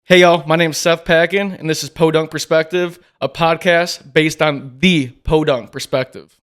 Hey y'all, my name's Seth Packan, and this is Podunk Perspective, a podcast based on the Podunk Perspective.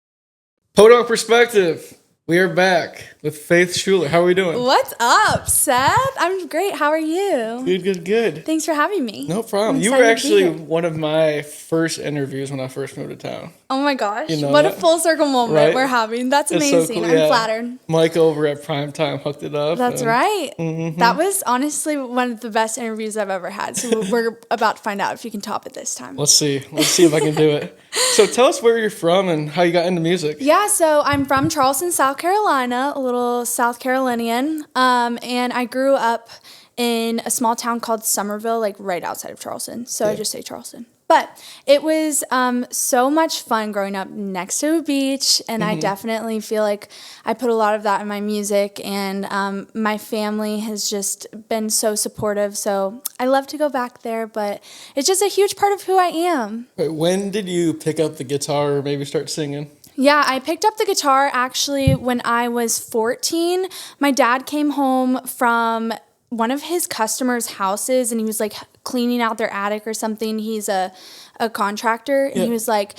Podunk Perspective, we are back with Faith Schuler. How are we doing? What's up, Seth? I'm great. How are you? Good. Thanks for having me. No problem. You were actually one of my first interviews when I first moved to town. Oh my gosh. You know what that? A full circle moment Right? we're having. That's It's amazing. so cool. I'm flattered. Mike over at Primetime hooked it up. That's right. Mm-hmm. That was honestly one of the best interviews I've ever had. So we're about to find out if you can top it this time. Let's see if I can do it. So tell us where you're from and how you got into music. Yeah, so I'm from Charleston, South Carolina, a little South Carolinian, and I grew up in a small town called Summerville, like right outside of Charleston. So I just say Charleston. But it was so much fun growing up next to a beach, and I definitely feel like I put a lot of that in my music, and my family has just been so supportive, so I love to go back there, but it's just a huge part of who I am. Wait, when did you pick up the guitar or maybe start singing? Yeah, I picked up the guitar actually when I was 14. My dad came home from one of his customers' houses, and he was like cleaning out their attic or something. He's a contractor, and he was like,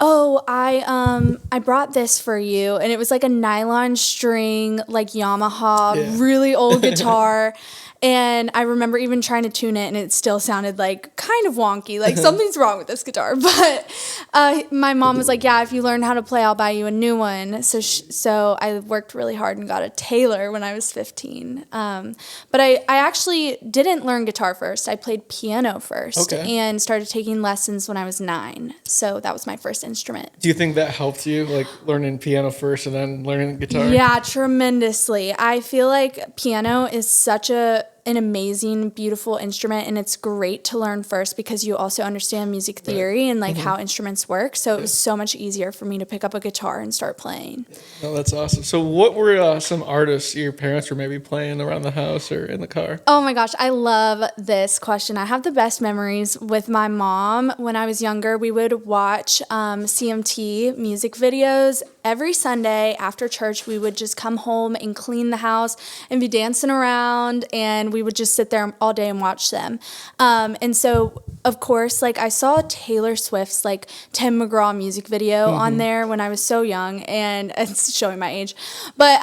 "Oh, I brought this for you," and it was like a nylon string, like Yamaha, really old guitar. And I remember even trying to tune it, and it still sounded like kind of wonky, like something's wrong with this guitar. But my mom was like, "Yeah, if you learn how to play, I'll buy you a new one." So I worked really hard and got a Taylor when I was 15. But I actually didn't learn guitar first. I played piano first and started taking lessons when I was 9. So that was my first instrument. Do you think that helped you, like learning piano first and then learning guitar? Yeah, tremendously. I feel like piano is such an amazing, beautiful instrument, and it's great to learn first because you also understand music theory and like how instruments work. So it was so much easier for me to pick up a guitar and start playing. Oh, that's awesome. So what were some artists your parents were maybe playing around the house or in the car? Oh my gosh, I love this question. I have the best memories with my mom. When I was younger, we would watch CMT music videos. Every Sunday after church, we would just come home and clean the house and be dancing around, and we would just sit there all day and watch them. And so, of course, like I saw Taylor Swift's like Tim McGraw music video on there when I was so young, and it's showing my age. But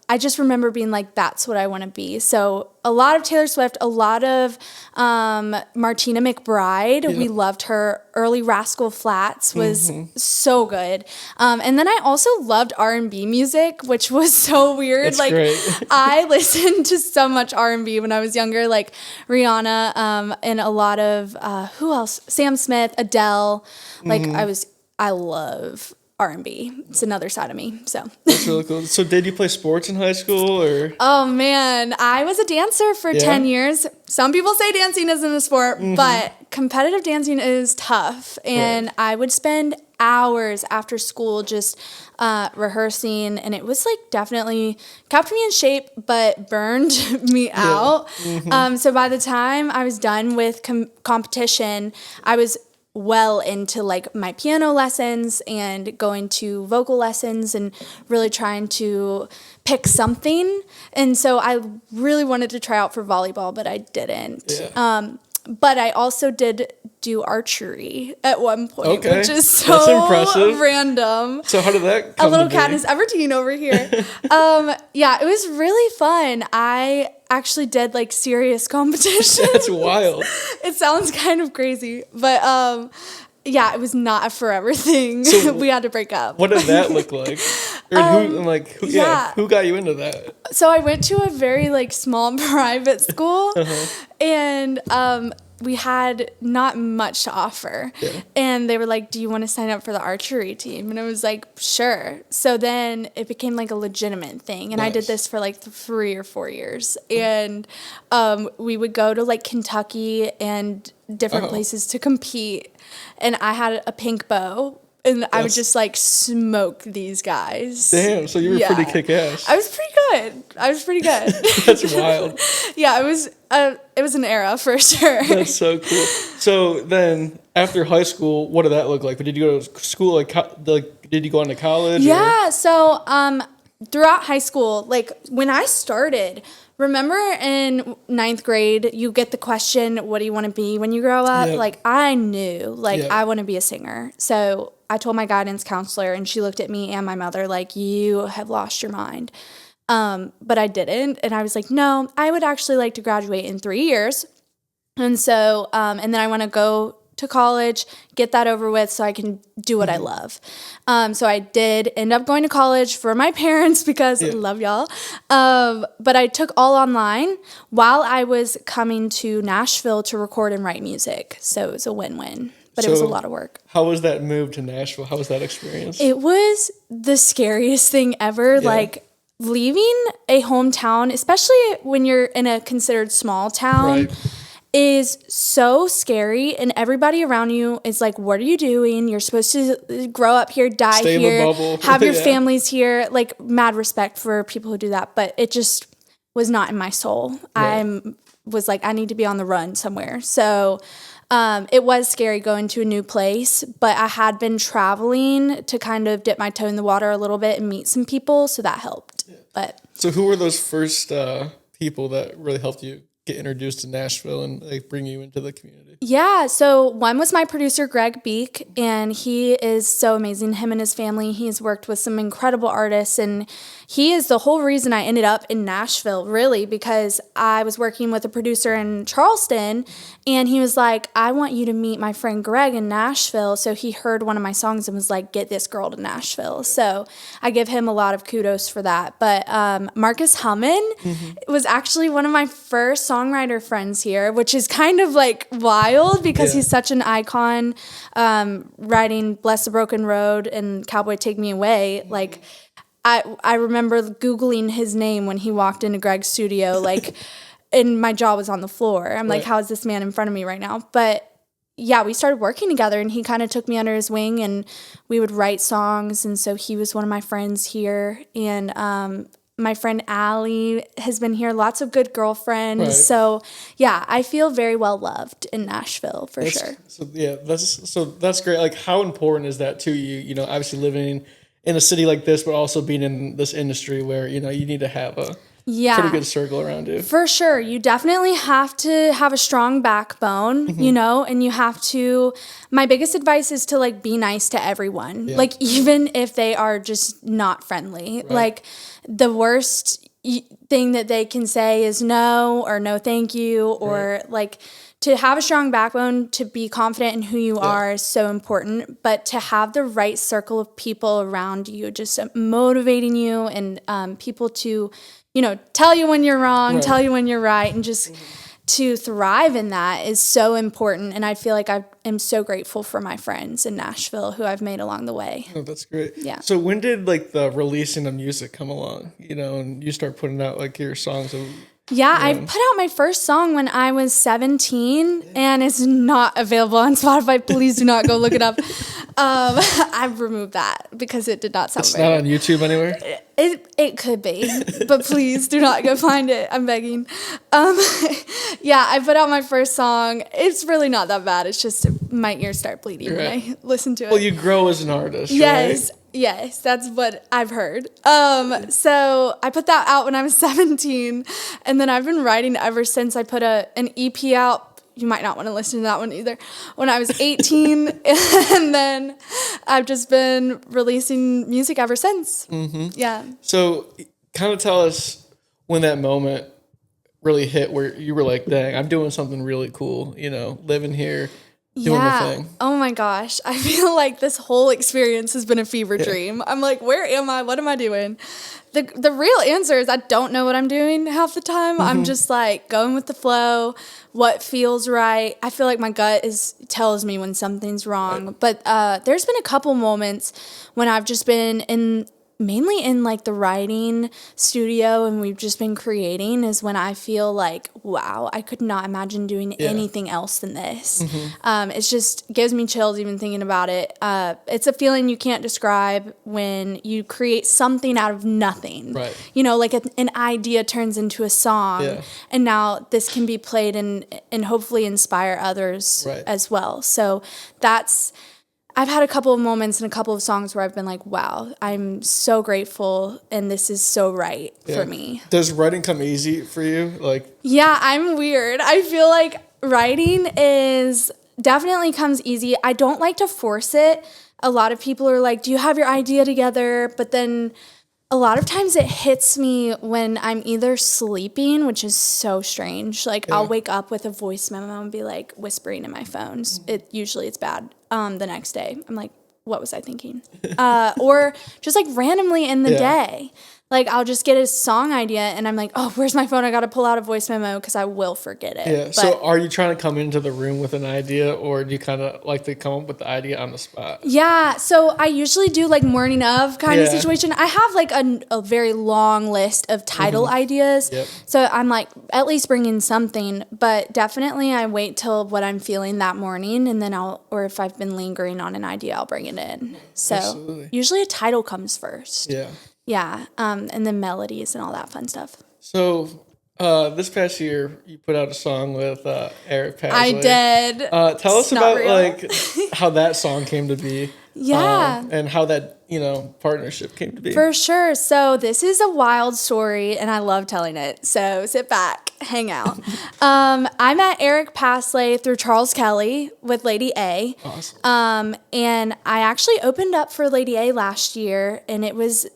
I just remember being like, that's what I want to be. So a lot of Taylor Swift, a lot of Martina McBride. Yeah. We loved her. Early Rascal Flatts was so good. And then I also loved R&B music, which was so weird. That's like great. I listened to so much R&B when I was younger, like Rihanna and a lot of, who else? Sam Smith, Adele. Like I love R&B. It's another side of me. So that's really cool. So did you play sports in high school or? Oh man, I was a dancer for 10 years. Some people say dancing isn't a sport, but competitive dancing is tough. And I would spend hours after school just rehearsing, and it was like definitely kept me in shape but burned me out. So by the time I was done with competition, I was well into like my piano lessons and going to vocal lessons and really trying to pick something. And so I really wanted to try out for volleyball, but I didn't. But I also did do archery at one point, which is so random. So how did that come A little to be? Katniss Everdeen over here. Yeah, it was really fun. I actually did like serious competition. That's wild. It sounds kind of crazy, but yeah, it was not a forever thing. So we had to break up. What did that look like? Or who got you into that? So I went to a very like small private school, and we had not much to offer. And they were like, "Do you want to sign up for the archery team?" And I was like, "Sure." So then it became like a legitimate thing, and I did this for like 3 or 4 years. And we would go to like Kentucky and different places to compete. And I had a pink bow, and I would just like smoke these guys. Damn, so you were pretty kick-ass. I was pretty good. That's wild. Yeah, it was an era for sure. That's so cool. So then after high school, what did that look like? Did you go to school, did you go on to college? Yeah, so throughout high school, like when I started, remember in ninth grade, you get the question, what do you want to be when you grow up? Yep. Like, I knew, like, Yep. I want to be a singer. So I told my guidance counselor, and she looked at me and my mother like, you have lost your mind. But I didn't. And I was like, no, I would actually like to graduate in 3 years. And so, and then I want to go to college, get that over with so I can do what I love. So I did end up going to college for my parents because I love y'all. But I took all online while I was coming to Nashville to record and write music. So it was a win-win, but it was a lot of work. How was that move to Nashville? How was that experience? It was the scariest thing ever. Like leaving a hometown, especially when you're in a considered small town, is so scary, and everybody around you is like, what are you doing? You're supposed to grow up here, die Stay here, in the bubble. have your families here. Like, mad respect for people who do that, but it just was not in my soul. I was like, I need to be on the run somewhere. So it was scary going to a new place, but I had been traveling to kind of dip my toe in the water a little bit and meet some people, so that helped. But so who were those first people that really helped you get introduced to Nashville and like bring you into the community? Yeah, so one was my producer, Bieck, and he is so amazing. Him and his family, he's worked with some incredible artists, and he is the whole reason I ended up in Nashville, really, because I was working with a producer in Charleston, and he was like, I want you to meet my friend Greg in Nashville. So he heard one of my songs and was like, get this girl to Nashville. So I give him a lot of kudos for that. But Marcus Hummon was actually one of my first songwriter friends here, which is kind of like wild because he's such an icon, writing Bless the Broken Road and Cowboy Take Me Away. Like, I remember Googling his name when he walked into Greg's studio, like, and my jaw was on the floor. I'm like, how is this man in front of me right now? But yeah, we started working together, and he kind of took me under his wing, and we would write songs. And so he was one of my friends here. And my friend Allie has been here, lots of good girlfriends. So yeah, I feel very well loved in Nashville for sure. So that's great. Like, how important is that to you? You know, obviously living in a city like this, but also being in this industry where, you know, you need to have a pretty good circle around you. For sure. You definitely have to have a strong backbone, you know, and you have to, my biggest advice is to like be nice to everyone. Like, even if they are just not friendly, like the worst thing that they can say is no, or no, thank you, or like, to have a strong backbone, to be confident in who you are is so important, but to have the right circle of people around you, just motivating you, and people to, you know, tell you when you're wrong, tell you when you're right, and just to thrive in that is so important. And I feel like I am so grateful for my friends in Nashville who I've made along the way. Oh, that's great. Yeah. So when did like the releasing of music come along, you know, and you start putting out like your songs? I put out my first song when I was 17, and it's not available on Spotify. Please do not go look it up. I've removed that because it did not sound It's not on YouTube anywhere? It could be, but please do not go find it. I'm begging. I put out my first song. It's really not that bad. It's just my ears start bleeding when I listen to it. Well, you grow as an artist, yes. right? Yes, that's what I've heard. So I put that out when I was 17, and then I've been writing ever since. I put an EP out. You might not want to listen to that one either. When I was 18, and then I've just been releasing music ever since. Yeah. So kind of tell us when that moment really hit where you were like, dang, I'm doing something really cool, you know, living here, doing the thing. Oh my gosh. I feel like this whole experience has been a fever dream. I'm like, where am I? What am I doing? The real answer is I don't know what I'm doing half the time. I'm just like going with the flow, what feels right. I feel like my gut tells me when something's wrong. But there's been a couple moments when I've just been mainly in like the writing studio, and we've just been creating, is when I feel like, wow, I could not imagine doing anything else than this. It just gives me chills even thinking about it. It's a feeling you can't describe when you create something out of nothing. Right. You know, like an idea turns into a song, and now this can be played and hopefully inspire others as well. So I've had a couple of moments and a couple of songs where I've been like, wow, I'm so grateful and this is so right for me. Does writing come easy for you? Yeah, I'm weird. I feel like writing is definitely comes easy. I don't like to force it. A lot of people are like, do you have your idea together? But then a lot of times it hits me when I'm either sleeping, which is so strange. I'll wake up with a voice memo and be like whispering in my phone. Usually it's bad. The next day, I'm like, what was I thinking? Or just randomly in the day. I'll just get a song idea and I'm like, oh, where's my phone? I got to pull out a voice memo because I will forget it. Yeah. But, so are you trying to come into the room with an idea, or do you kind of like to come up with the idea on the spot? Yeah. So I usually do morning of kind of situation. I have a very long list of title ideas. Yep. So I'm at least bringing something, but definitely I wait till what I'm feeling that morning and then or if I've been lingering on an idea, I'll bring it in. So usually a title comes first. Yeah. Yeah, and then melodies and all that fun stuff. So this past year, you put out a song with Eric Paslay. I did. Tell us about how that song came to be. Yeah. And how that partnership came to be. For sure. So this is a wild story, and I love telling it. So sit back, hang out. I met Eric Paslay through Charles Kelley with Lady A. Awesome. And I actually opened up for Lady A last year, and it was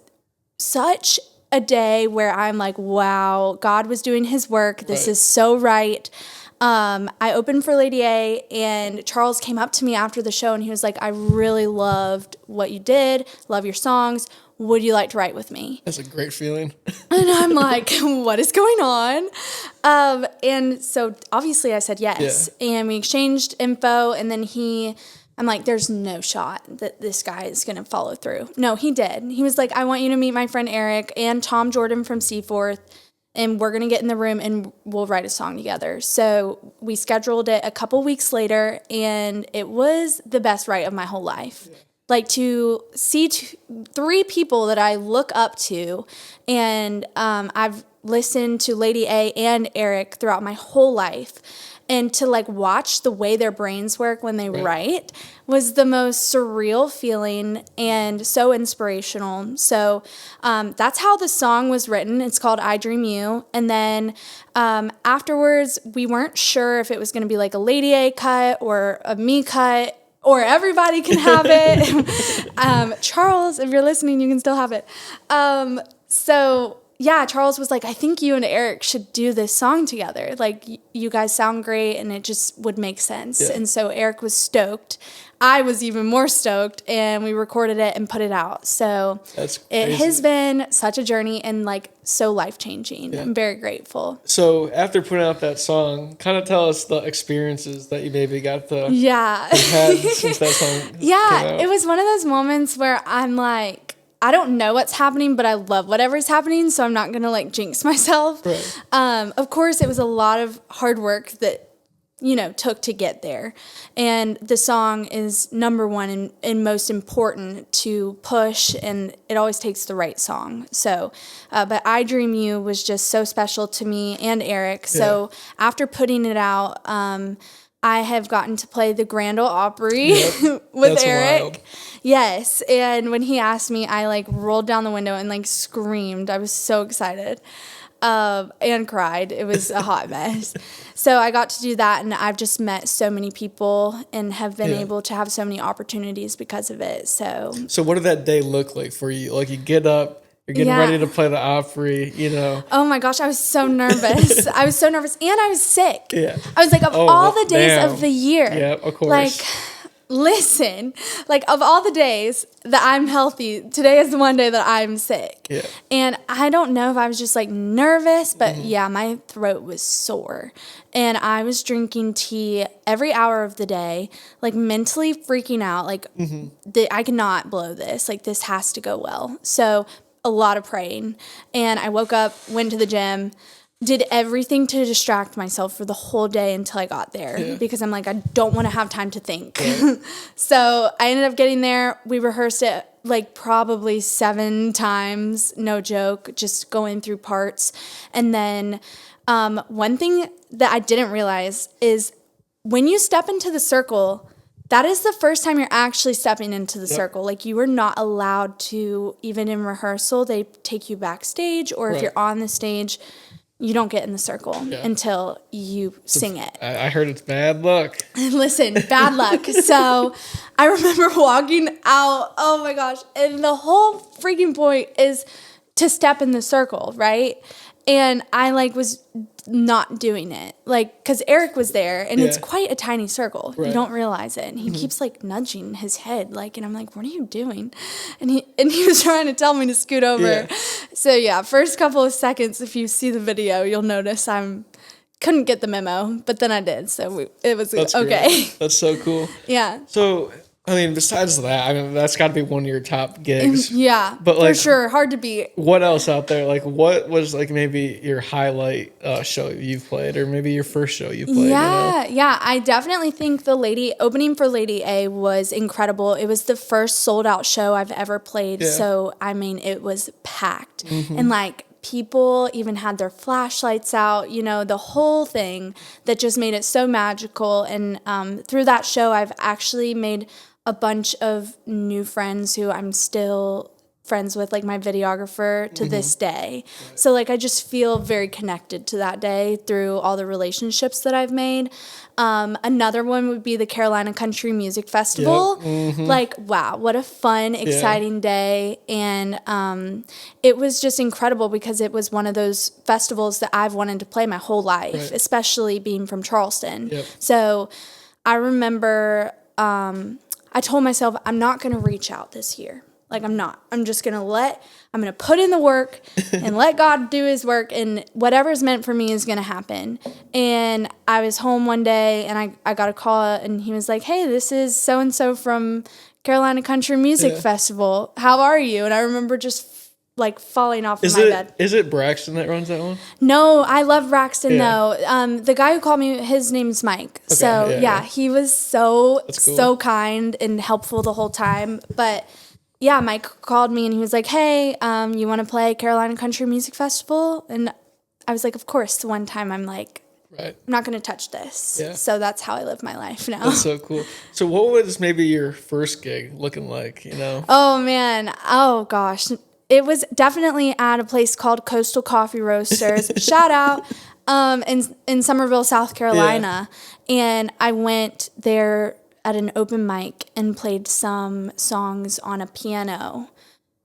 such a day where I'm like, wow, God was doing his work. This is so right. I opened for Lady A, and Charles came up to me after the show, and he was like, I really loved what you did, love your songs. Would you like to write with me? That's a great feeling. And I'm like, what is going on? And so obviously I said yes. Yeah. And we exchanged info, and then I'm like, there's no shot that this guy is going to follow through. No, he did. He was like, I want you to meet my friend Eric and Tom Jordan from Seaforth, and we're going to get in the room and we'll write a song together. So we scheduled it a couple weeks later, and it was the best write of my whole life. Yeah. To see three people that I look up to, and I've listened to Lady A and Eric throughout my whole life. And to watch the way their brains work when they write was the most surreal feeling and so inspirational. So that's how the song was written. It's called I Dream You. And then afterwards, we weren't sure if it was going to be a Lady A cut or a me cut, or everybody can have it. Charles, if you're listening, you can still have it. Yeah, Charles was like, I think you and Eric should do this song together. You guys sound great, and it just would make sense. Yeah. And so Eric was stoked. I was even more stoked, and we recorded it and put it out. So it has been such a journey and so life-changing. Yeah. I'm very grateful. So after putting out that song, kind of tell us the experiences that you maybe got to have had since that song came out. It was one of those moments where I'm like, I don't know what's happening, but I love whatever's happening, so I'm not going to jinx myself. Right. Of course, it was a lot of hard work that, took to get there. And the song is number one and most important to push, and it always takes the right song. So, but I Dream You was just so special to me and Eric. So after putting it out, I have gotten to play the Grand Ole Opry with That's Eric. Wild. Yes, and when he asked me, I rolled down the window and screamed. I was so excited and cried. It was a hot mess. So I got to do that, and I've just met so many people and have been able to have so many opportunities because of it. So what did that day look like for you? You get up. You're getting ready to play the Opry, Oh my gosh, I was so nervous. And I was sick. Yeah. I was of all the days of the year. Yeah, of course. Listen, of all the days that I'm healthy, today is the one day that I'm sick. Yeah. And I don't know if I was just nervous, but my throat was sore. And I was drinking tea every hour of the day, mentally freaking out, I cannot blow this. This has to go well. So a lot of praying. And I woke up, went to the gym, did everything to distract myself for the whole day until I got there because I'm I don't want to have time to think. Yeah. So I ended up getting there. We rehearsed it probably 7 times, no joke, just going through parts. And then one thing that I didn't realize is when you step into the circle, that is the first time you're actually stepping into the circle. Like, you were not allowed to, even in rehearsal, they take you backstage, or if you're on the stage, you don't get in the circle until you sing it. I heard it's bad luck. Listen, bad luck. So I remember walking out, oh my gosh, and the whole freaking point is to step in the circle, right? And I was not doing it, because Eric was there, and it's quite a tiny circle. You don't realize it, and he keeps nudging his head, and I'm like, "What are you doing?" And he was trying to tell me to scoot over. Yeah. So first couple of seconds, if you see the video, you'll notice couldn't get the memo, but then I did, so it was okay. Great. That's so cool. Yeah. So, besides that, that's got to be one of your top gigs. Yeah, but for sure, hard to beat. What else out there? What was maybe your highlight show you've played, or maybe your first show you played? Yeah. I definitely think the opening for Lady A was incredible. It was the first sold out show I've ever played, so it was packed, and people even had their flashlights out, the whole thing that just made it so magical. And through that show, I've actually made a bunch of new friends who I'm still friends with, my videographer to this day. So I just feel very connected to that day through all the relationships that I've made. Another one would be the Carolina Country Music Festival. Wow, what a fun, exciting day. And it was just incredible because it was one of those festivals that I've wanted to play my whole life, especially being from Charleston. So I remember I told myself, I'm not going to reach out this year. I'm not. I'm just going to put in the work and let God do his work, and whatever's meant for me is going to happen. And I was home one day, and I got a call, and he was like, hey, this is so-and-so from Carolina Country Music Festival. How are you? And I remember just falling off of my bed. Is it Braxton that runs that one? No, I love Braxton though. The guy who called me, his name's Mike. Okay, so he was so kind and helpful the whole time. But Mike called me and he was like, hey, you want to play Carolina Country Music Festival? And I was like, of course. The one time I'm like, I'm not going to touch this. Yeah. So that's how I live my life now. That's so cool. So what was maybe your first gig looking like, Oh man. Oh gosh. It was definitely at a place called Coastal Coffee Roasters. Shout out in Summerville, South Carolina. Yeah. And I went there at an open mic and played some songs on a piano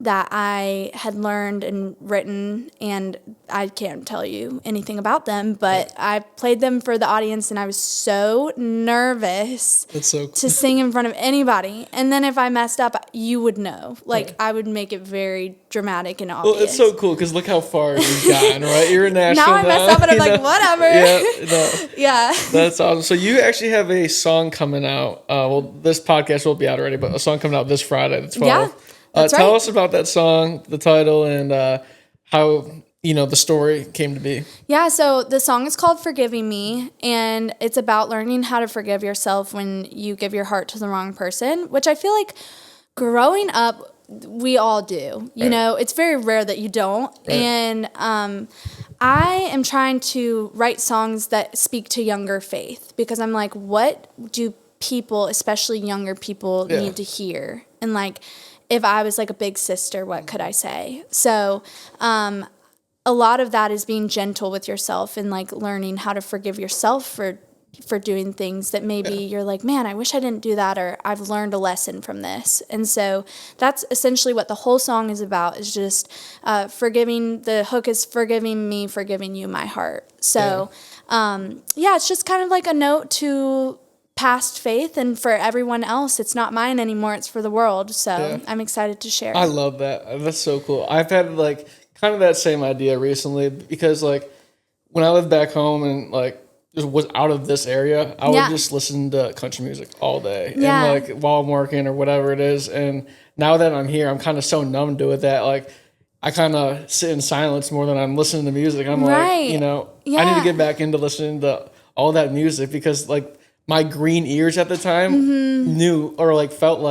that I had learned and written, and I can't tell you anything about them, but I played them for the audience, and I was so nervous to sing in front of anybody. And then if I messed up, you would know. I would make it very dramatic and obvious. Well, it's so cool because look how far you've gotten, right? You're in Nashville now. I messed up, and I'm like, whatever. Yeah. That's awesome. So you actually have a song coming out. This podcast will be out already, but a song coming out this Friday, the 12th. Yeah. Tell us about that song, the title, and how the story came to be. Yeah, so the song is called Forgiving Me, and it's about learning how to forgive yourself when you give your heart to the wrong person, which I feel like growing up, we all do. You know, it's very rare that you don't. Right. And I am trying to write songs that speak to younger faith, because I'm like, what do people, especially younger people, need to hear? And if I was a big sister, what could I say? So a lot of that is being gentle with yourself and learning how to forgive yourself for doing things that maybe you're like, man, I wish I didn't do that, or I've learned a lesson from this. And so that's essentially what the whole song is about, is just forgiving. The hook is forgiving me, forgiving you, my heart. So it's just kind of a note to past faith, and for everyone else, it's not mine anymore, it's for the world. So I'm excited to share. I love that. That's so cool. I've had kind of that same idea recently, because when I lived back home and just was out of this area, I would just listen to country music all day and while I'm working or whatever it is. And now that I'm here, I'm kind of so numb to it that I kind of sit in silence more than I'm listening to music. I'm I need to get back into listening to all that music, because my green ears at the time knew, or felt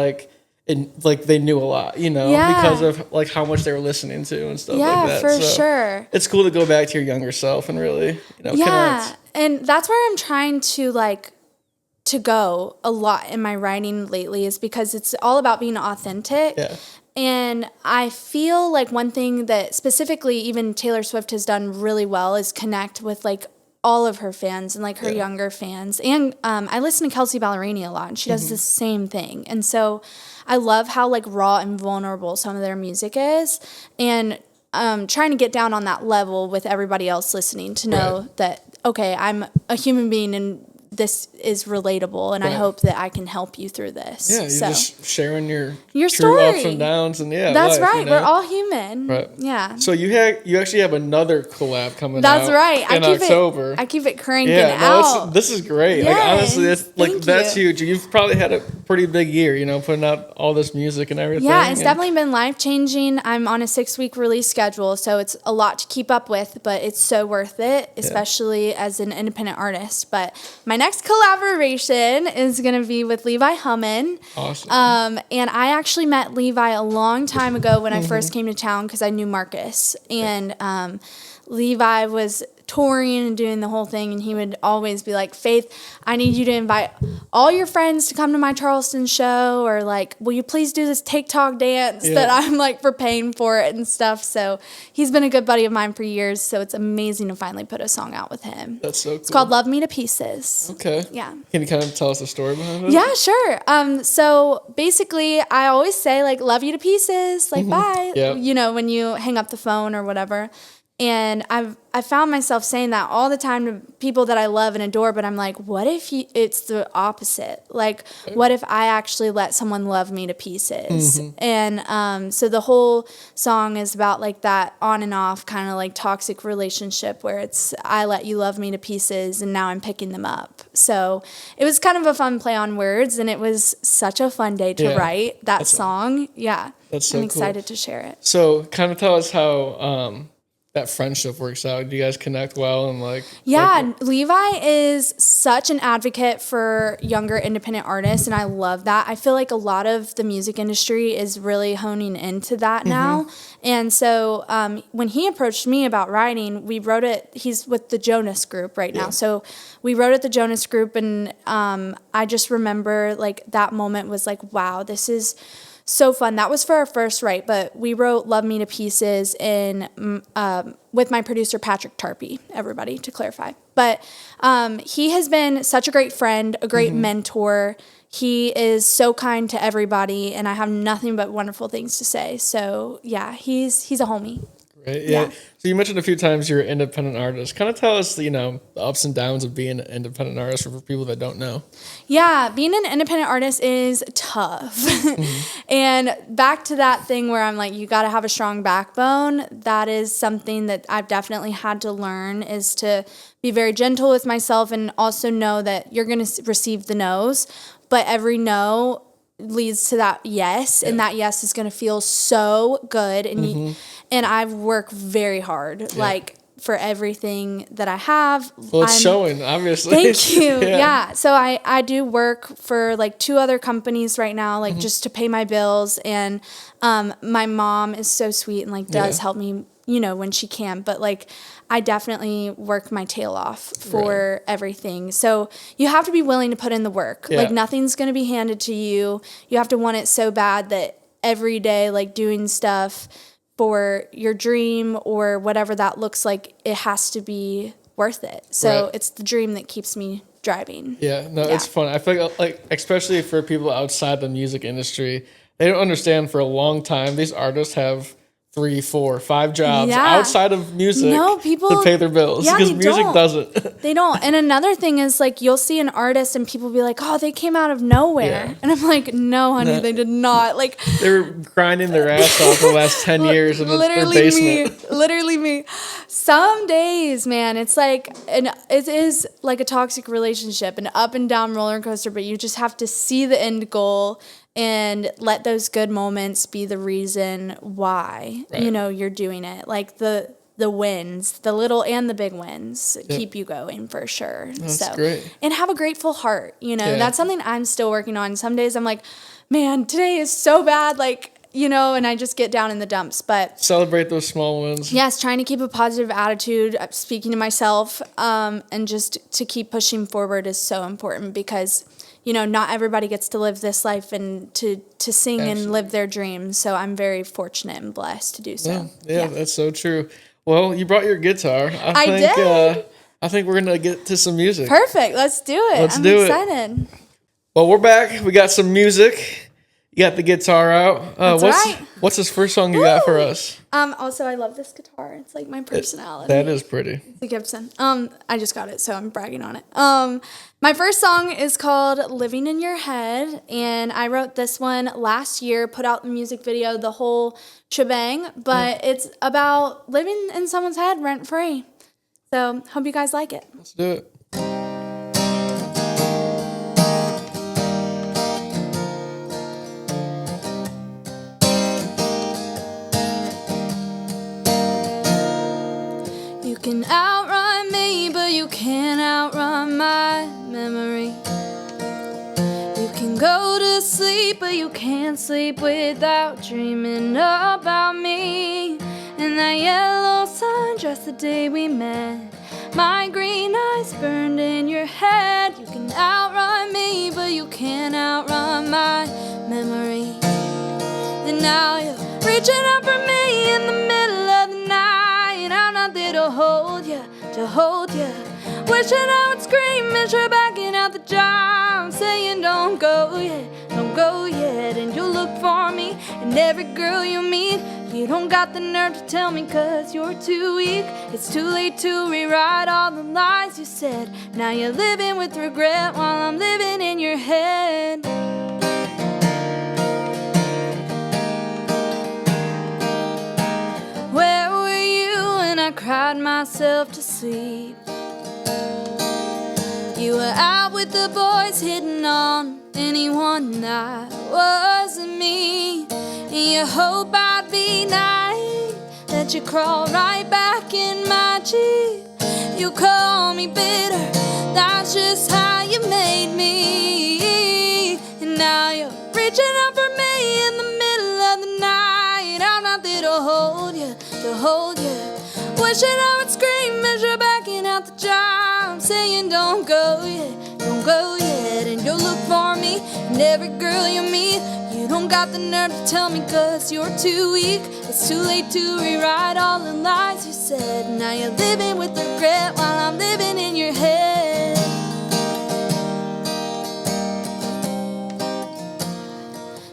they knew a lot, because of how much they were listening to and stuff like that. Yeah, for sure. It's cool to go back to your younger self and really, connect. And that's where I'm trying to to go a lot in my writing lately is because it's all about being authentic. Yeah. And I feel like one thing that specifically even Taylor Swift has done really well is connect with like all of her fans and like her younger fans. And I listen to Kelsey Ballerini a lot, and she does the same thing. And so I love how like raw and vulnerable some of their music is, and trying to get down on that level with everybody else listening to know that, okay, I'm a human being and this is relatable, and I hope that I can help you through this. Yeah, you're just sharing your true story, ups and downs, and that's life, right. You know? We're all human. Right. Yeah. So you actually have another collab coming That's out. right. In October. I keep it cranking out. This is great. Yes. Like honestly, that's you. huge. You've probably had a pretty big year, putting out all this music and everything. Yeah, it's definitely been life changing. I'm on a 6-week release schedule, so it's a lot to keep up with, but it's so worth it, especially as an independent artist. But my next collaboration is going to be with Levi Hummon. Awesome. And I actually met Levi a long time ago when I first came to town because I knew Marcus. And Levi was touring and doing the whole thing, and he would always be like, Faith, I need you to invite all your friends to come to my Charleston show, or like, will you please do this TikTok dance that I'm like for paying for it and stuff. So he's been a good buddy of mine for years, so it's amazing to finally put a song out with him. That's so cool. It's called Love Me to Pieces. Okay. Yeah. Can you kind of tell us the story behind it? Yeah, sure. So basically I always say like, love you to pieces, like bye, when you hang up the phone or whatever. And I found myself saying that all the time to people that I love and adore, but I'm like, what if it's the opposite? Like, what if I actually let someone love me to pieces? And so the whole song is about like that on and off kind of like toxic relationship where it's I let you love me to pieces and now I'm picking them up. So it was kind of a fun play on words, and it was such a fun day to write that song. Yeah. That's so I'm excited cool. to share it. So kind of tell us how that friendship works out. Do you guys connect well and like? Yeah, Levi is such an advocate for younger independent artists, and I love that. I feel like a lot of the music industry is really honing into that now. And so when he approached me about writing, we wrote it. He's with the Jonas Group right now, so we wrote it the Jonas Group, and I just remember like that moment was like, wow, this is so fun. That was for our first write, but we wrote Love Me to Pieces with my producer, Patrick Tarpey, everybody, to clarify. But he has been such a great friend, a great mentor. He is so kind to everybody, and I have nothing but wonderful things to say. So, yeah, he's a homie. Right. Yeah. So you mentioned a few times you're an independent artist. Kind of tell us, the ups and downs of being an independent artist for people that don't know. Yeah, being an independent artist is tough. And back to that thing where I'm like, you got to have a strong backbone. That is something that I've definitely had to learn, is to be very gentle with myself and also know that you're going to receive the no's, but every no leads to that yes, and that yes is going to feel so good, and and I've worked very hard like for everything that I have. Well, it's showing, obviously. Thank you. Yeah. So I do work for like 2 other companies right now, like just to pay my bills, and my mom is so sweet and like does help me, when she can, but like I definitely work my tail off for everything. So you have to be willing to put in the work. Like nothing's going to be handed to you. You have to want it so bad that every day, like doing stuff for your dream or whatever that looks like, it has to be worth it. So it's the dream that keeps me driving. Yeah, no, it's fun. I feel like, especially for people outside the music industry, they don't understand for a long time these artists have 3, 4, 5 jobs outside of music to pay their bills, because music doesn't. They don't. And another thing is, like, you'll see an artist and people be like, oh, they came out of nowhere. And I'm like, no, honey, they did not. Like, they were grinding their ass off for the last 10 years in their basement. Literally me. Some days, man, it's like, and it is like a toxic relationship, an up and down roller coaster, but you just have to see the end goal and let those good moments be the reason why, you're doing it. Like the wins, the little and the big wins keep you going for sure. That's great. And have a grateful heart. That's something I'm still working on. Some days I'm like, man, today is so bad. Like, and I just get down in the dumps. But celebrate those small wins. yes, trying to keep a positive attitude, speaking to myself, and just to keep pushing forward is so important because, not everybody gets to live this life and to sing and live their dreams. So I'm very fortunate and blessed to do so. Yeah, that's so true. Well, you brought your guitar. I did. I think we're going to get to some music. Perfect. Let's do it. I'm excited. Well, we're back. We got some music. You got the guitar out. That's right. What's this first song you got for us? Also, I love this guitar. It's like my personality. That is pretty. It's a Gibson. I just got it, so I'm bragging on it. My first song is called Living in Your Head, and I wrote this one last year, put out the music video, the whole shebang, but it's about living in someone's head rent-free. So, hope you guys like it. Let's do it. You can outrun me, but you can't outrun my memory. You can go to sleep, but you can't sleep without dreaming about me. And that yellow sun just the day we met. My green eyes burned in your head. You can outrun me, but you can't outrun my memory. And now you're reaching out for me in the middle of the night. I'm not there to hold you, Wishing I would scream as you're backing out the job, saying don't go yet, and you'll look for me. And every girl you meet, you don't got the nerve to tell me 'cause you're too weak. It's too late to rewrite all the lies you said. Now you're living with regret while I'm living in your head. Where were you when I cried myself to sleep? You were out with the boys hitting on anyone that wasn't me. And you hope I'd be nice, that you crawl right back in my Jeep. You call me bitter, that's just how you made me. And now you're reaching out for me in the middle of the night. I'm not there to hold you, Wishing I would scream as you're backing out the job, saying don't go yet, and you'll look for me. And every girl you meet, you don't got the nerve to tell me 'cause you're too weak. It's too late to rewrite all the lies you said. Now you're living with regret while I'm living in your head.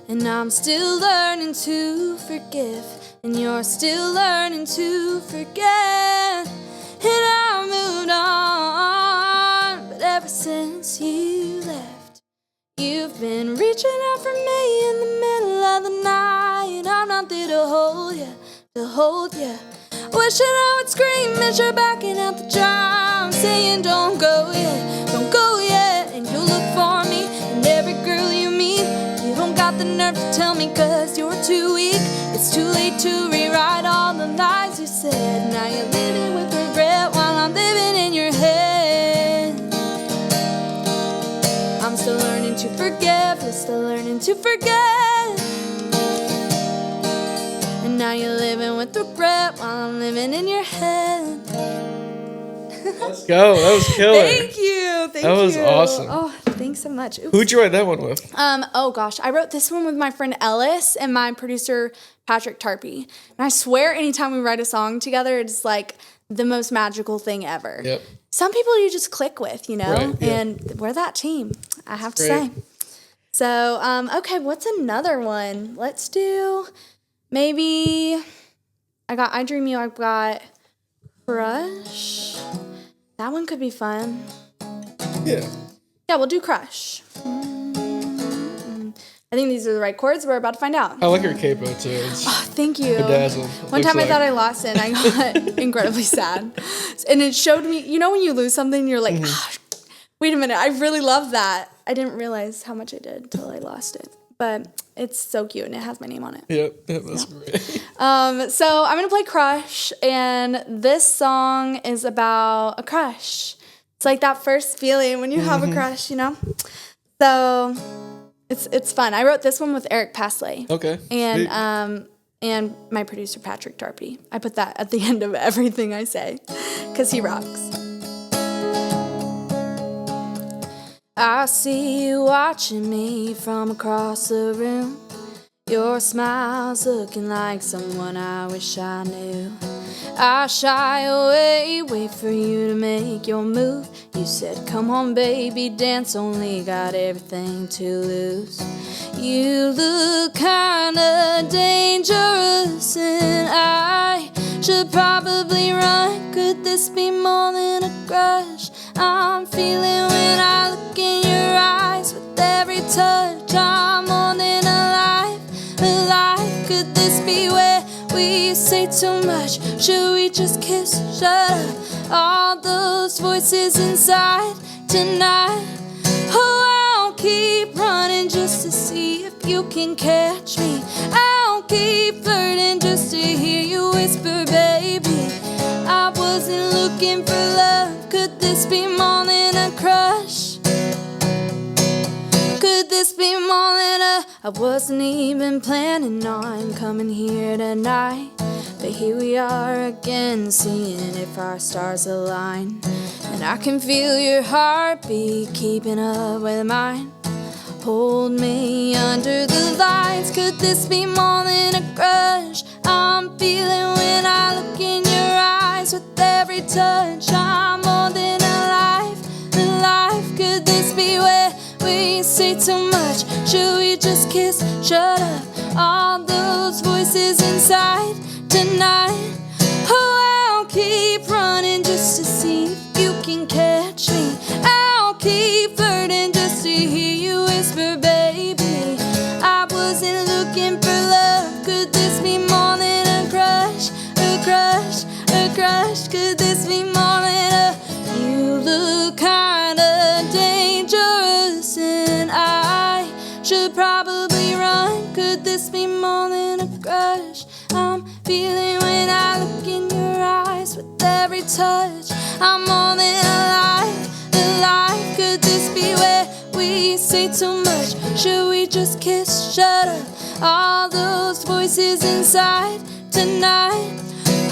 And I'm still learning to forgive, and you're still learning to forget. And I moved on, but ever since you left, you've been reaching out for me in the middle of the night. I'm not there to hold you, Wishing I would scream as you're backing out the job, saying don't go yet, and you'll look for me. And every girl you meet, you don't got the nerve to tell me 'cause you're too weak. It's too late to rewrite all the lies you said. Now you're living with regret while I'm living in your head. I'm still learning to forgive, you're still learning to forget. And now you're living with regret while I'm living in your head. Let's go. That was killer. Thank you. That was awesome. Oh, thanks so much. Oops. Who'd you write that one with? Oh gosh, I wrote this one with my friend Ellis and my producer Patrick Tarpey. And I swear anytime we write a song together, it's like the most magical thing ever. Yep. Some people you just click with, Right, yeah. and we're that team, I have to say. So, okay, what's another one? Let's do maybe, I Dream You, I've got Crush. That one could be fun. Yeah. Yeah, we'll do Crush. I think these are the right chords. We're about to find out. I like your capo too. It's Oh, thank you. bedazzled. One time I thought I lost it and I got incredibly sad. And it showed me, when you lose something, you're like, wait a minute, I really love that. I didn't realize how much I did until I lost it. But it's so cute and it has my name on it. Yep, that's great. So I'm going to play Crush, and this song is about a crush. It's like that first feeling when you have a crush, So It's fun. I wrote this one with Eric Paslay. Okay. And my producer Patrick Darby. I put that at the end of everything I say because he rocks. I see you watching me from across the room. Your smile's looking like someone I wish I knew. I shy away, wait for you to make your move. You said, come on baby, dance, only got everything to lose. You look kinda dangerous and I should probably run. Could this be more than a crush? I'm feeling when I look in your eyes. With every touch I'm more than alive. Could this be where we say too much? Should we just kiss? Shut up. All those voices inside tonight. Oh, I'll keep running just to see if you can catch me. I'll keep flirting just to hear you whisper, baby. I wasn't looking for love. Could this be more than a crush? Could this be more than a... I wasn't even planning on coming here tonight, but here we are again, seeing if our stars align. And I can feel your heartbeat keeping up with mine. Hold me under the lights. Could this be more than a crush? I'm feeling when I look in your eyes. With every touch I'm more than alive. Could this be where we say too much? Should we just kiss? Shut up. All those voices inside tonight. Oh, I'll keep running just to see if you can catch me. I'll keep flirting just to hear you whisper, baby. I wasn't looking for love. Could this be more than a crush? A crush, a crush. Could this be more than a... You look kinda dangerous and I should probably run. Could this be more than a crush? I'm feeling when I look in your eyes. With every touch I'm more than alive. Could this be where we say too much? Should we just kiss? Shut up. All those voices inside tonight.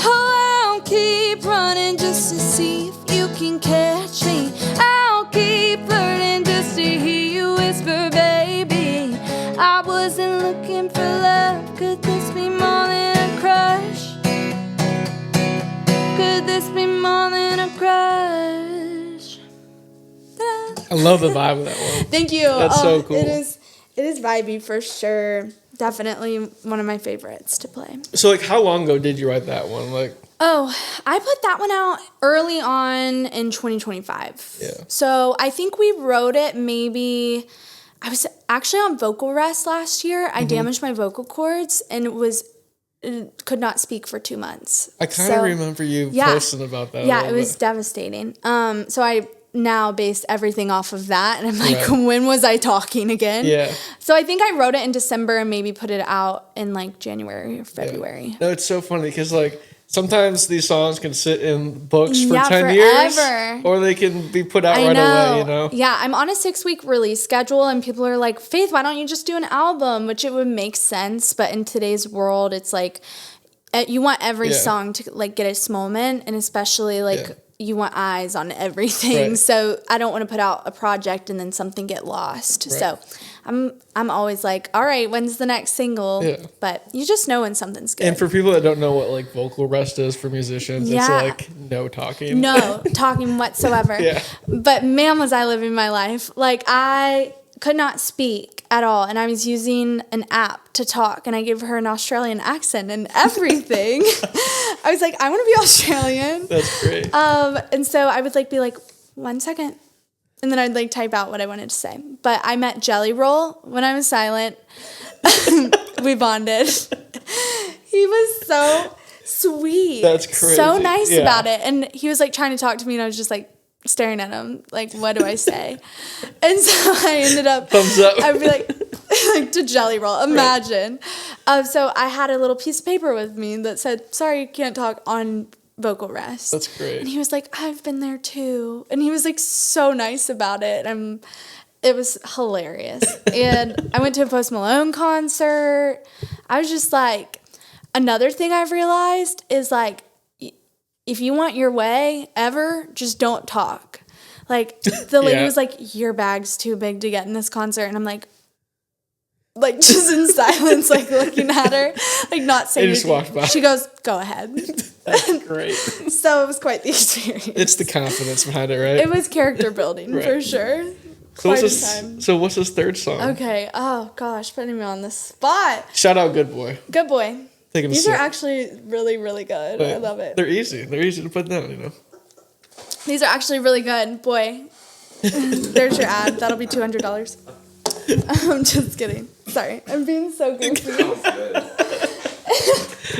Oh, I'll keep running just to see if you can catch me. I'll keep flirting just to hear you whisper, baby. I wasn't looking for love. Could this be more than a crush? Could this be more than a crush? Ta-da. I love the vibe of that one. Thank you. That's so cool. It is vibey for sure. Definitely one of my favorites to play. So, like, how long ago did you write that one? Like, oh, I put that one out early on in 2025. Yeah. So I think we wrote it maybe... I was actually on vocal rest last year. I damaged my vocal cords and could not speak for 2 months. I kind of remember you posting about that. Yeah, it was devastating. So I now based everything off of that. And I'm like, when was I talking again? Yeah. So I think I wrote it in December and maybe put it out in like January or February. Yeah. No, it's so funny because like sometimes these songs can sit in books for 10 forever. years or they can be put out right away, you know? Yeah, I'm on a 6-week release schedule and people are like, Faith, why don't you just do an album? Which it would make sense. But in today's world, it's like you want every song to like get its moment, and especially like you want eyes on everything. Right. So I don't want to put out a project and then something get lost. Right. So I'm always like, all right, when's the next single? Yeah. But you just know when something's good. And for people that don't know what like vocal rest is for musicians, it's like no talking. No talking whatsoever. Yeah. But man, was I living my life. Like I could not speak at all. And I was using an app to talk, and I gave her an Australian accent and everything. I was like, I want to be Australian. That's great. And so I would like be like, 1 second. And then I'd like type out what I wanted to say. But I met Jelly Roll when I was silent. We bonded. He was so sweet. That's crazy. So nice about it. And he was like trying to talk to me, and I was just like staring at him, like, what do I say? And so I ended up, thumbs up. I would be like to Jelly Roll, imagine. So I had a little piece of paper with me that said, sorry, you can't talk on vocal rest. That's great. And he was like, I've been there too. And he was like so nice about it. It was hilarious. And I went to a Post Malone concert. I was just like, another thing I've realized is like, if you want your way ever, just don't talk. Like, the lady was like, your bag's too big to get in this concert. And I'm like just in silence, like looking at her, like not saying anything. Walked by. She goes, go ahead. That's great. So it was quite the experience. It's the confidence behind it, right? It was character building for sure. So what's this third song? Okay. Oh gosh, putting me on the spot. Shout out Good Boy. Good Boy. These are sick. actually really, really good. But I love it. They're easy. They're easy to put down, you know. These are actually really good. Boy. There's your ad. That'll be $200. I'm just kidding. Sorry. I'm being so goofy.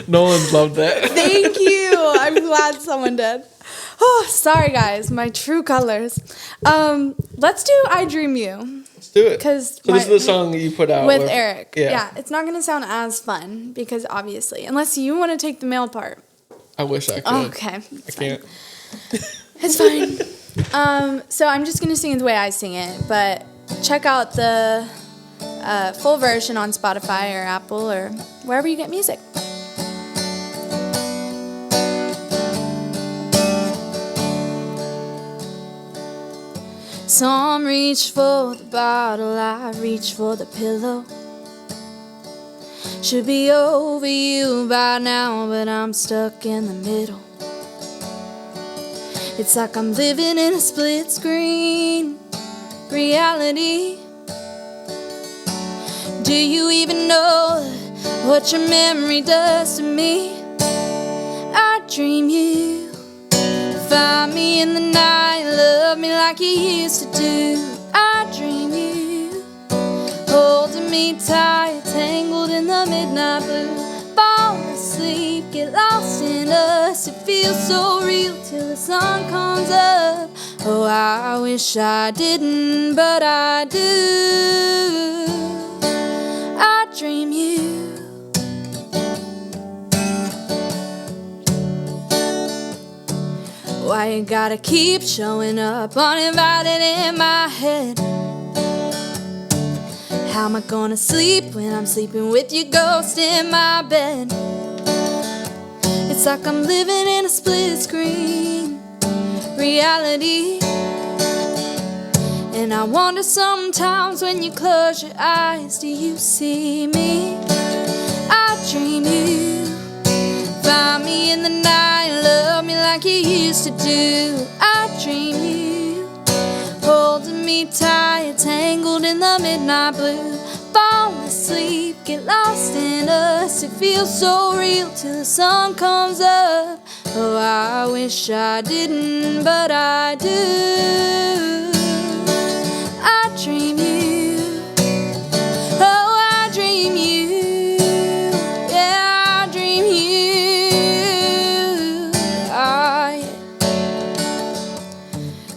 Nolan loved that. Thank you. I'm glad someone did. Oh, sorry guys. My true colors. Let's do I Dream You. Let's do it. So this is the song that you put out with Eric. Yeah. It's not going to sound as fun because obviously, unless you want to take the male part. I wish I could. Okay. I can't. It's fine. So I'm just going to sing it the way I sing it, but check out the full version on Spotify or Apple or wherever you get music. Some reach for the bottle, I reach for the pillow. Should be over you by now, but I'm stuck in the middle. It's like I'm living in a split screen reality. Do you even know what your memory does to me? I dream you. Find me in the night, love me like you used to do. I dream you, holding me tight, tangled in the midnight blue. Fall asleep, get lost in us. It feels so real till the sun comes up. Oh, I wish I didn't, but I do. I dream you. Why you gotta keep showing up uninvited in my head? How am I gonna sleep when I'm sleeping with your ghost in my bed? It's like I'm living in a split screen reality. And I wonder sometimes when you close your eyes, do you see me? I dream you. Find me in the night, love me like you used to do. I dream you, holding me tight, tangled in the midnight blue. Fall asleep, get lost in us. It feels so real till the sun comes up. Oh, I wish I didn't, but I do. I dream you. Oh, I dream you. Yeah, I dream you.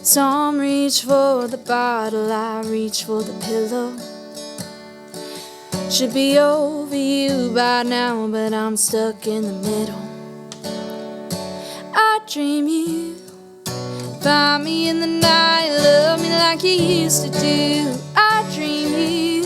Some reach for the bottle, I reach for the pillow. Should be over you by now, but I'm stuck in the middle. I dream you. Find me in the night, love me like you used to do. I dream you.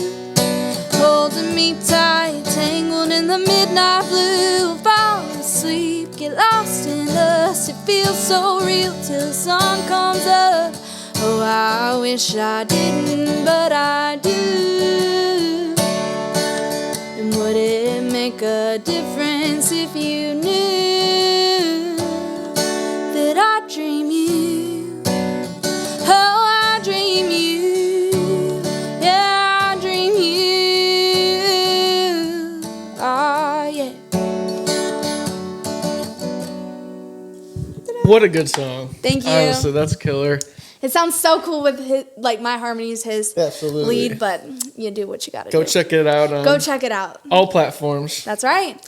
Holding me tight, tangled in the midnight blue. Fall asleep, get lost in us. It feels so real till the sun comes up. Oh, I wish I didn't, but I do. And would it make a difference if you knew that I dream you? Oh, I dream you. Yeah, I dream you. Oh, yeah. What a good song. Thank you. Honestly, that's killer. It sounds so cool with his, like my harmonies, his lead, but you do what you gotta do. Go check it out. Go check it out. All platforms. That's right.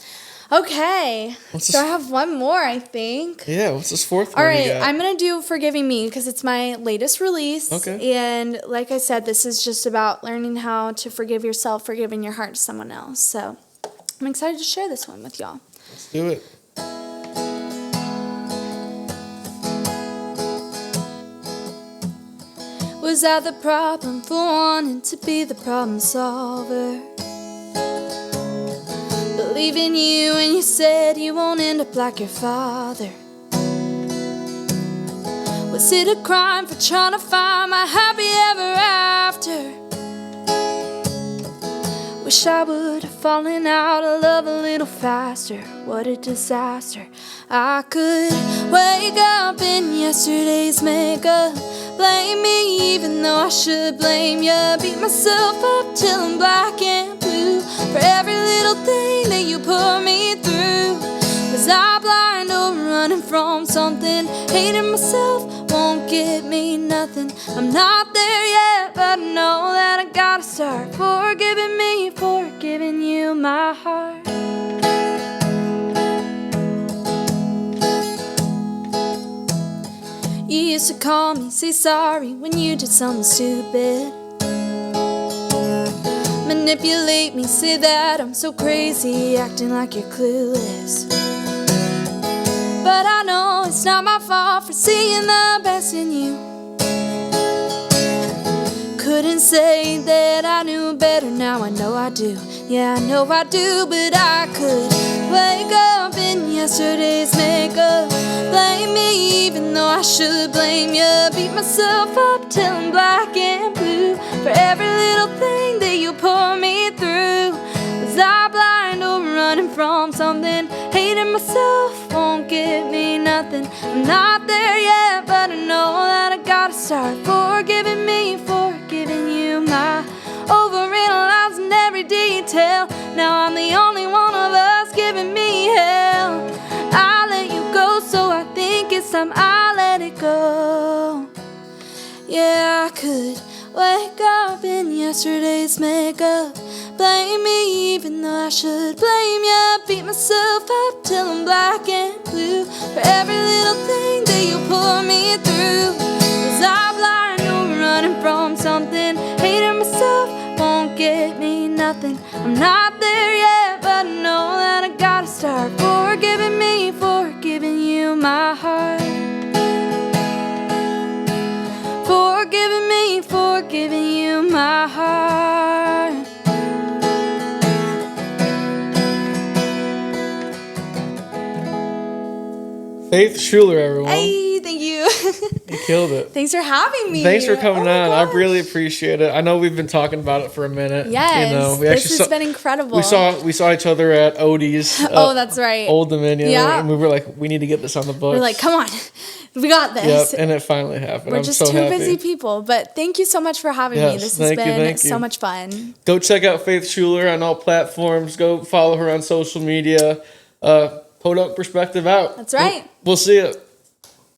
Okay. So I have one more, I think. Yeah, what's this fourth one? All right, I'm going to do Forgiving Me because it's my latest release. Okay. And like I said, this is just about learning how to forgive yourself, forgiving your heart to someone else. So I'm excited to share this one with y'all. Let's do it. Was I the problem for wanting to be the problem solver? Believe in you when you said you won't end up like your father. Was it a crime for trying to find my happy ever after? Wish I would have fallen out of love a little faster. What a disaster. I could wake up in yesterday's makeup, blame me even though I should blame you. Beat myself up till I'm black and blue for every little thing that you put me through. Was I blind or running from something? Hating myself won't get me nothing. I'm not there yet, but I know that I gotta start forgiving me for giving you my heart. You used to call me, say sorry when you did something stupid. Manipulate me, say that I'm so crazy, acting like you're clueless. But I know it's not my fault for seeing the best in you. Couldn't say that I knew better, now I know I do. Yeah, I know I do, but I could wake up in yesterday's makeup, blame me even though I should blame you. Beat myself up till I'm black and blue for every little thing that you put me through. Was I blind or running from something? Hating myself won't get me nothing. I'm not there yet, but I know that I gotta start forgiving me for giving you my overanalyzing every detail. Now I'm the only one of us giving me hell. I let you go, so I think it's time I let it go. Yeah, I could wake up in yesterday's makeup, blame me even though I should blame you. Beat myself up till I'm black and blue for every little thing that you put me through. Was I blind or running from something? Hating myself won't get me nothing. I'm not there yet, but I know that I gotta start forgiving me for giving you my heart. Forgiving me for giving you my heart. Faith Schuler, everyone. Hey, thank you. You killed it. Thanks for having me. Thanks for coming my on. I gosh. really appreciate it. I know we've been talking about it for a minute. Yes, You know, this has been incredible. We saw each other at Odie's. Oh, that's right. Old Dominion. Yeah. And we were like, we need to get this on the books. We're like, come on, we got Yep, this. and it finally happened. We're I'm just so two happy. busy people, but thank you so much for having me. Yes, This has thank you, been thank you. so much fun. Go check out Faith Schuler on all platforms. Go follow her on social media. Podunk Perspective out. That's right. We'll see you.